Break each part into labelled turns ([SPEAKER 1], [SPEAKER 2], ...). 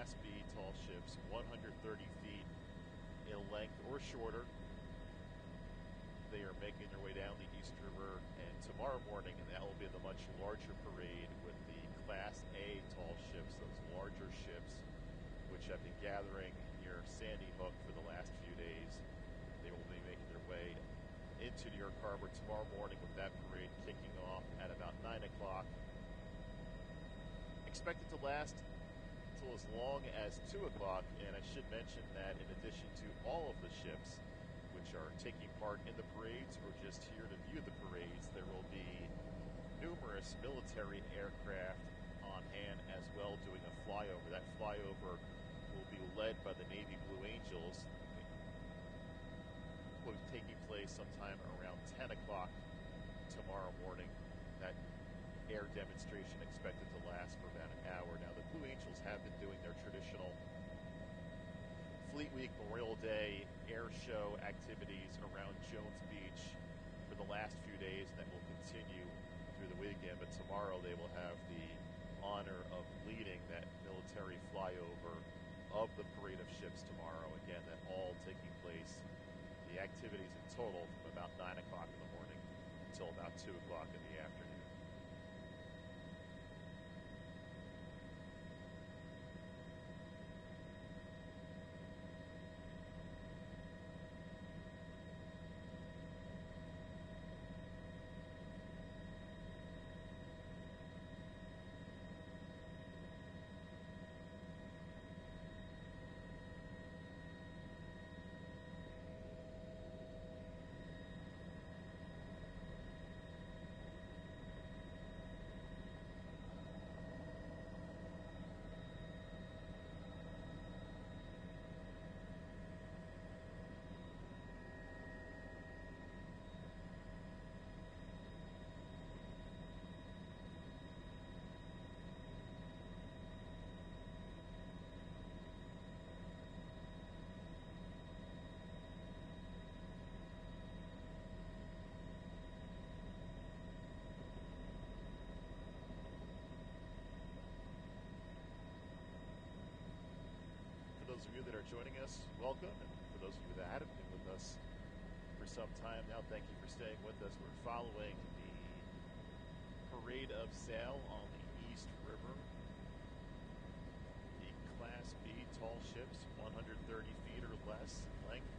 [SPEAKER 1] Class B tall ships, 130 feet in length or shorter. They are making their way down the East River, and tomorrow morning, and that will be the much larger parade with the Class A tall ships, those larger ships, which have been gathering near Sandy Hook for the last few days. They will be making their way into New York Harbor tomorrow morning with that parade kicking off at about 9 o'clock. Expected to last until as long as 2 o'clock, and I should mention that in addition to all of the ships which are taking part in the parades or just here to view the parades, there will be numerous military aircraft on hand as well doing a flyover. That flyover will be led by the Navy Blue Angels. It will be taking place sometime around 10 o'clock tomorrow morning. That air demonstration expected to last for about an hour. Now, the Blue Angels have been doing their traditional Fleet Week, Memorial Day air show activities around Jones Beach for the last few days, and that will continue through the weekend. But tomorrow they will have the honor of leading that military flyover of the parade of ships tomorrow. Again, that all taking place, the activities in total, from about 9 o'clock in the morning until about 2 o'clock in the afternoon. For those of you that are joining us, welcome. And for those of you that haven't been with us for some time now, thank you for staying with us. We're following the parade of sail on the East River. The Class B tall ships, 130 feet or less in length,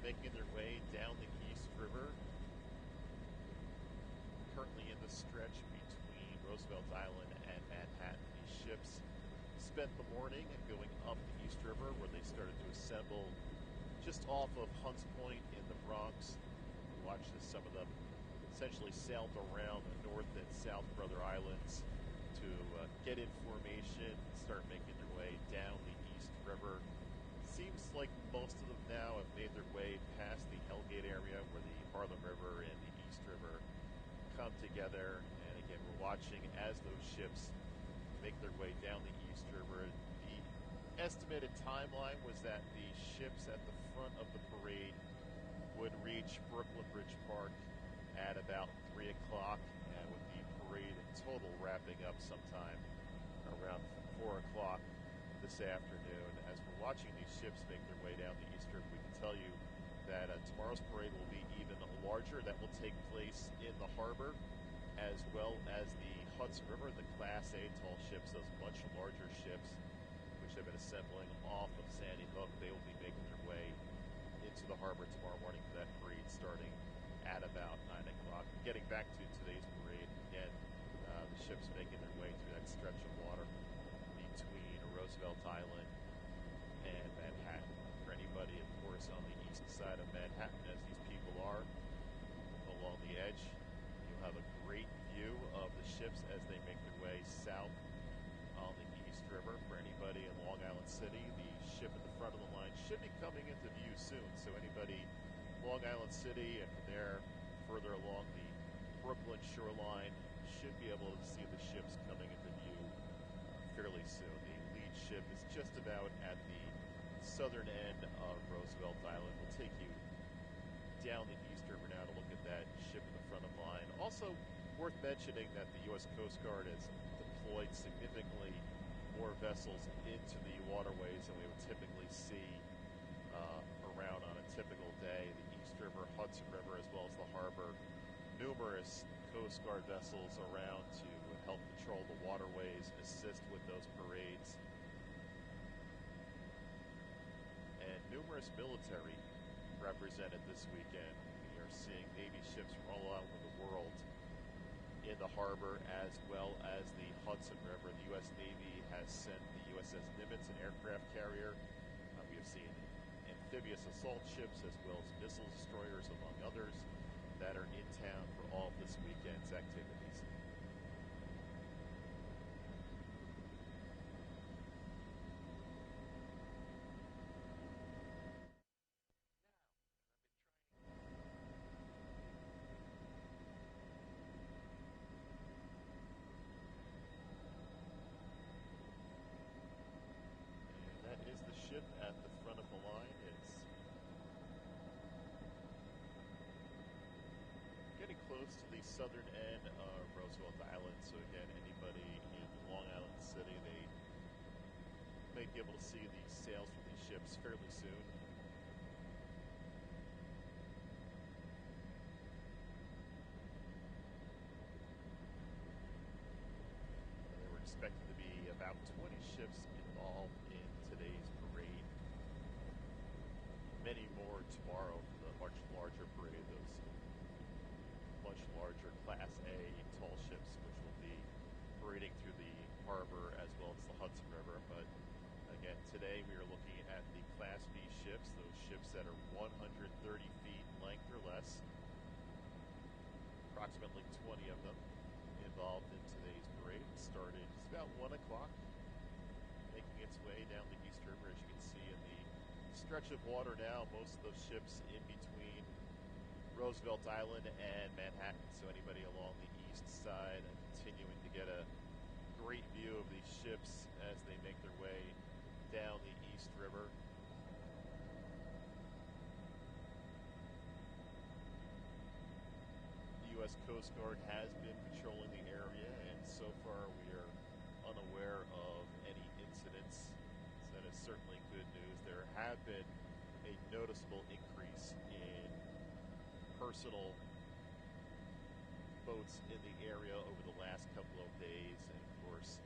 [SPEAKER 1] making their way down the East River. Currently in the stretch between Roosevelt Island and Manhattan. These ships spent the morning going up the East River, where they started to assemble just off of Hunts Point in the Bronx. We watched as some of them essentially sailed around the North and South Brother Islands to get in formation and start making their way down the East River. Seems like most of them now have made their way past the Hellgate area, where the Harlem River and the East River come together. And again, we're watching as those ships make their way down the East River. The estimated timeline was that the ships at the front of the parade would reach Brooklyn Bridge Park at about 3 o'clock, and with the parade in total wrapping up sometime around 4 o'clock this afternoon. As we're watching these ships make their way down the East River, we can tell you that tomorrow's parade will be even larger. That will take place in the harbor, as well as the Hudson River, the Class A tall ships, those much larger ships, which have been assembling off of Sandy Hook. They will be making their way into the harbor tomorrow morning for that parade starting at about 9 o'clock. Getting back to today's parade, again, the ships making their way through that stretch of water between Roosevelt Island and Manhattan. For anybody, of course, on the east side of Manhattan, as these people are along the edge, you'll have a great view of the ships as they make their way south on the East River. For anybody in Long Island City, the ship at the front of the line should be coming into view soon. So anybody Long Island City and from there further along the Brooklyn shoreline should be able to see the ships coming into view fairly soon. The lead ship is just about at the southern end of Roosevelt Island. We'll take you down the East River now to look at that ship in the front of line. Also worth mentioning that the U.S. Coast Guard has deployed significantly more vessels into the waterways than we would typically see around on a typical day. The East River, Hudson River, as well as the harbor. Numerous Coast Guard vessels around to help patrol the waterways, assist with those parades. And numerous military represented this weekend. We are seeing Navy ships from all over the world in the harbor, as well as the Hudson River. The U.S. Navy has sent the USS Nimitz, an aircraft carrier. We have seen amphibious assault ships as well as missile destroyers, among others, that are in town for all of this weekend's activities. And that is the ship at the front of the line. It's getting close to the southern end of Roosevelt Island, so again, anybody in Long Island City, they may be able to see the sails from these ships fairly soon. There were expected to be about 20 ships involved in today's parade. Many more tomorrow for the much larger parade, those much larger Class A tall ships, which will be parading through the harbor as well as the Hudson River. But again, today we are looking at the Class B ships, those ships that are 130 feet in length or less. Approximately 20 of them involved in today's parade. It started just about 1 o'clock, making its way down the East River. As you can see in the stretch of water now, most of those ships in between Roosevelt Island and Manhattan, so anybody along the east side continuing to get a great view of these ships as they make their way down the East River. The U.S. Coast Guard has been patrolling the area, and so far we are unaware of any incidents. So that is certainly good news. There have been a noticeable increase in personal boats in the area over the last couple of days, and of course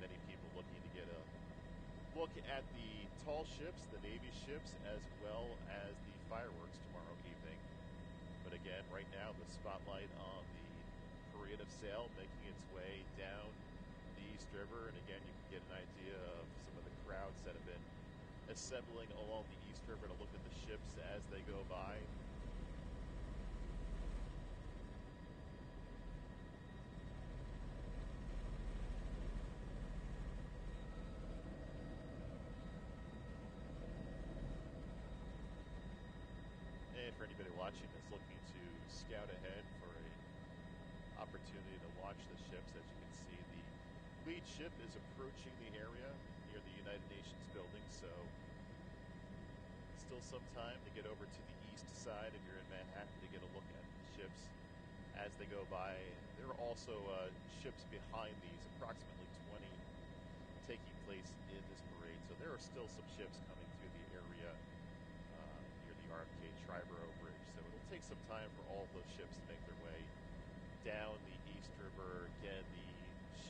[SPEAKER 1] many people looking to get a look at the tall ships, the Navy ships, as well as the fireworks tomorrow evening. But again, right now the spotlight on the parade of sail making its way down the East River, and again you can get an idea of some of the crowds that have been assembling along the East River to look at the ships as they go by. And for anybody watching that's looking to scout ahead for an opportunity to watch the ships, as you can see, the lead ship is approaching the area near the United Nations building, so still some time to get over to the east side if you're in Manhattan to get a look at the ships as they go by. There are also ships behind these, approximately 20 taking place in this parade, so there are still some ships coming through the area near the RFK Triborough Bridge. So it'll take some time for all those ships to make their way down the East River. Again, the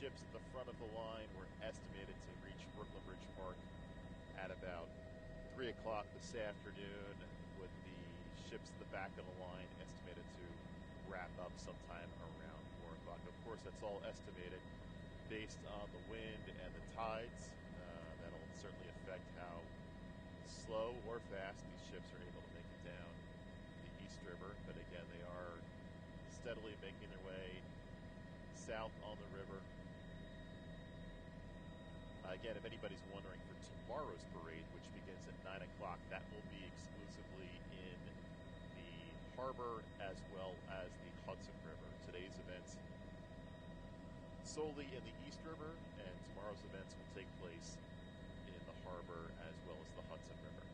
[SPEAKER 1] ships at the front of the line were estimated to reach Brooklyn Bridge Park at about 3 o'clock this afternoon, with the ships at the back of the line estimated to wrap up sometime around 4 o'clock. Of course, that's all estimated based on the wind and the tides. That'll certainly affect how slow or fast these ships are able to make it down the East River. But again, they are steadily making their way south on the river. Again, if anybody's wondering, for tomorrow's parade, which begins at 9 o'clock, that will be exclusively in the harbor as well as the Hudson River. Today's events solely in the East River, and tomorrow's events will take place in the harbor as well as the Hudson River.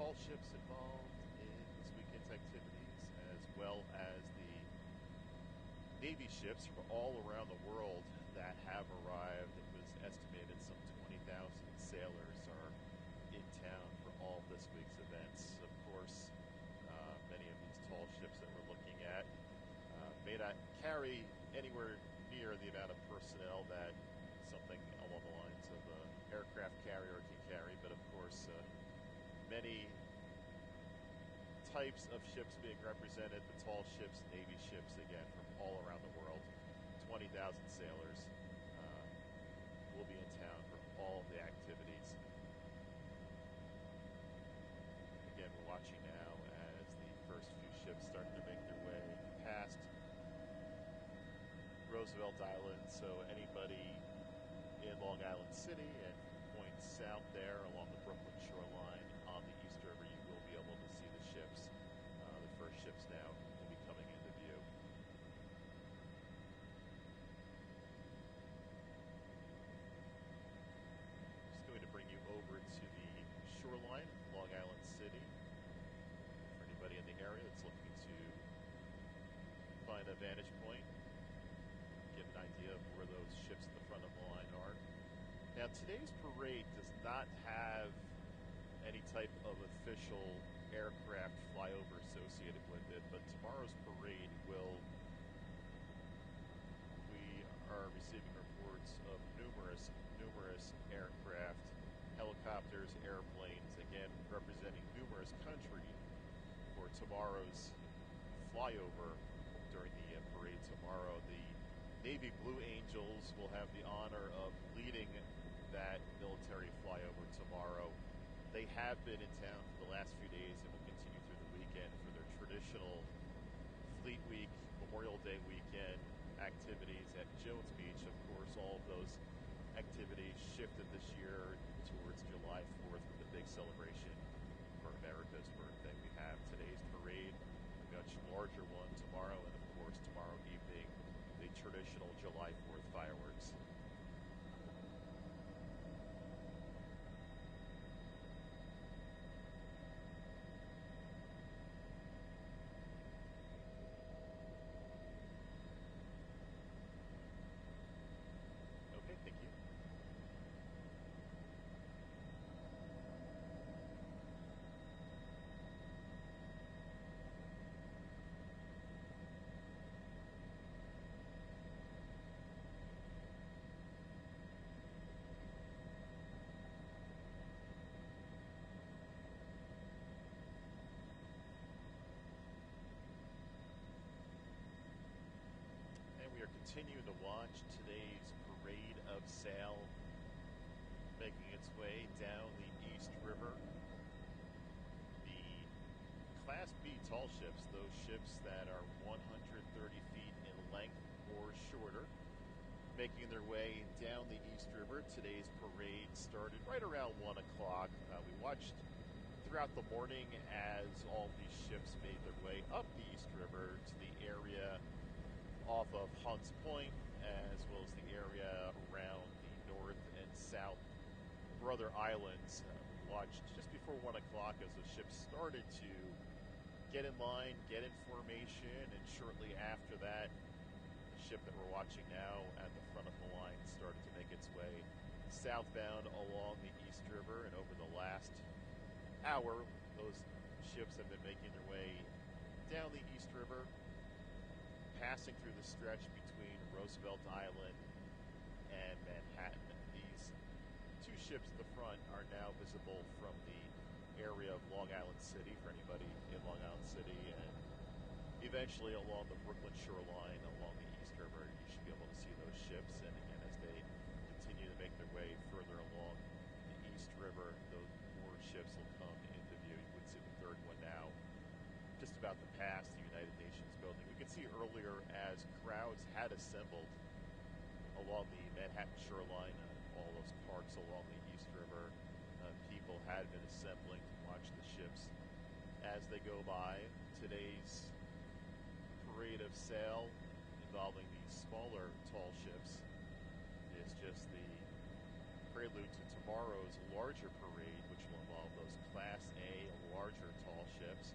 [SPEAKER 1] tall ships involved in this weekend's activities, as well as the Navy ships from all around the world that have arrived. It was estimated some 20,000 sailors are in town for all this week's events. Of course, many of these tall ships that we're looking at may not carry anywhere near the amount of personnel that something along the lines of an aircraft carrier can carry, but of course, many types of ships being represented, the tall ships, Navy ships, again, from all around the world. 20,000 sailors will be in town for all the activities. Again, we're watching now as the first few ships start to make their way past Roosevelt Island, so anybody in Long Island City and points south there along the Brooklyn shoreline on the East River, you will be able to see the ships. The first ships now will be coming into view. Just going to bring you over to the shoreline of Long Island City. For anybody in the area that's looking to find a vantage point, get an idea of where those ships at the front of the line are. Now, today's parade does not have any type of official aircraft flyover associated with it, but tomorrow's parade will. We are receiving reports of numerous aircraft, helicopters, airplanes, again representing numerous countries for tomorrow's flyover during the parade tomorrow. The Navy Blue Angels will have the honor of leading that military flyover tomorrow. They have been in town for the last few days and will continue through the weekend for their traditional Fleet Week, Memorial Day weekend activities at Jones Beach. Of course, all of those activities shifted this year towards July 4th with the big celebration for America's birthday. We have today's parade, a much larger one tomorrow, and of course tomorrow evening, the traditional July 4th fireworks. Okay, thank you. And we are continuing to watch today's parade of sail making its way down the East River. The Class B tall ships, those ships that are 130 feet in length or shorter, making their way down the East River. Today's parade started right around 1 o'clock. We watched throughout the morning as all these ships made their way up the East River to the area off of Hunts Point, as well as the area around the North and South Brother Islands. Watched just before 1 o'clock as the ships started to get in line, get in formation, and shortly after that, the ship that we're watching now at the front of the line started to make its way southbound along the East River. And over the last hour, those ships have been making their way down the East River, passing through the stretch between Roosevelt Island and Manhattan. These two ships at the front are now visible from the area of Long Island City for anybody in Long Island City, and eventually along the Brooklyn shoreline along the East River, you should be able to see those ships. And again, as they continue to make their way further along the East River, those more ships will come into view. You would see the third one now just about to pass the United Nations building. We could see earlier as crowds had assembled along the Manhattan shoreline, all those parks along the East River. People had been assembling to watch the ships as they go by. Today's parade of sail involving these smaller tall ships is just the prelude to tomorrow's larger parade, which will involve those Class A larger tall ships.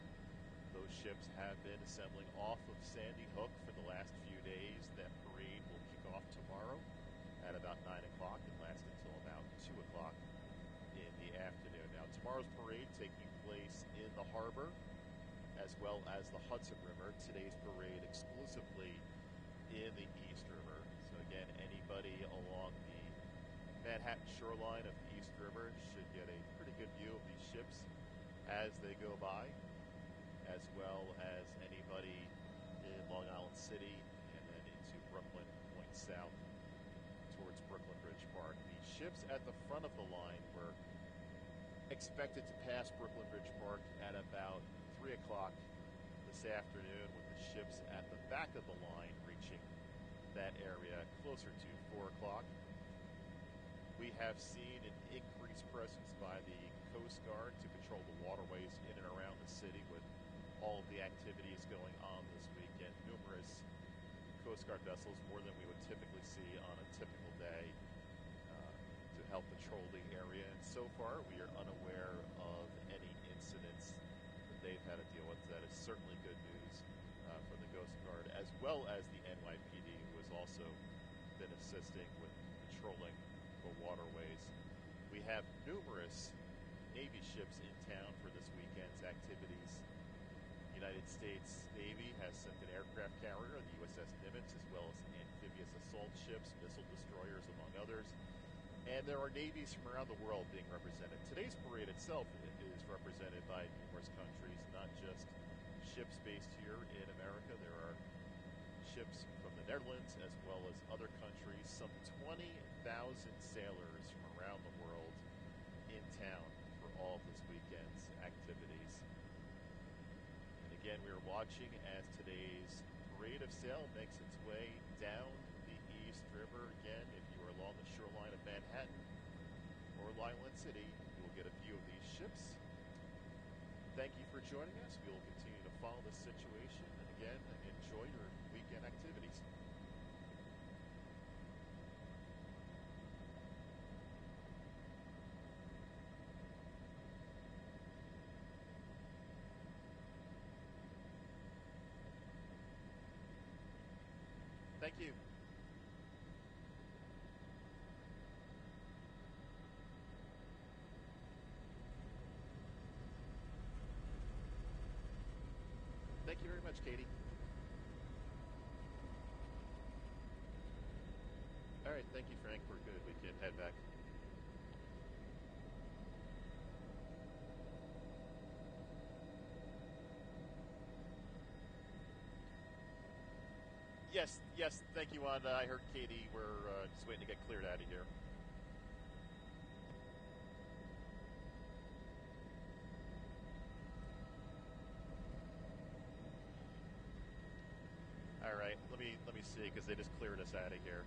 [SPEAKER 1] Those ships have been assembling off of Sandy Hook for the last few days. That parade will kick off tomorrow at about 9 o'clock and last until about 2 o'clock in the afternoon. Now, tomorrow's parade taking place in the harbor as well as the Hudson River. Today's parade exclusively in the East River. So again, anybody along the Manhattan shoreline of the East River should get a pretty good view of these ships as they go by, as well as anybody in Long Island City and then into Brooklyn, point south towards Brooklyn Bridge Park. The ships at the front of the line were expected to pass Brooklyn Bridge Park at about 3 o'clock this afternoon, with the ships at the back of the line reaching that area closer to 4 o'clock. We have seen an increased presence by the Coast Guard to control the waterways in and around the city with all of the activities going on this weekend. Numerous Coast Guard vessels, more than we would typically see on a typical day, to help patrol the area. And so far, we are unaware of any incidents that they've had to deal with. That is certainly good news for the Coast Guard, as well as the NYPD, who has also been assisting with patrolling the waterways. We have numerous Navy ships in town for this weekend's activities. United States Navy has sent an aircraft carrier, the USS Nimitz, as well as amphibious assault ships, missile destroyers, among others. And there are navies from around the world being represented. Today's parade itself is represented by numerous countries, not just ships based here in America. There are ships from the Netherlands as well as other countries. Some 20,000 sailors from around the world in town for all of this weekend's activities. And again, we are watching as today's parade of sail makes its way down the East River. Again, if you are along the shoreline of Manhattan or Long Island City, you will get a view of these ships. Thank you for joining us. We will continue to follow the situation, and again, enjoy your weekend activities. Thank you. Thank you very much, Katie. All right, thank you, Frank. We're good. We can head back. Yes, thank you, Wanda. I heard Katie. We're just waiting to get cleared out of here. All right, let me see, because they just cleared us out of here.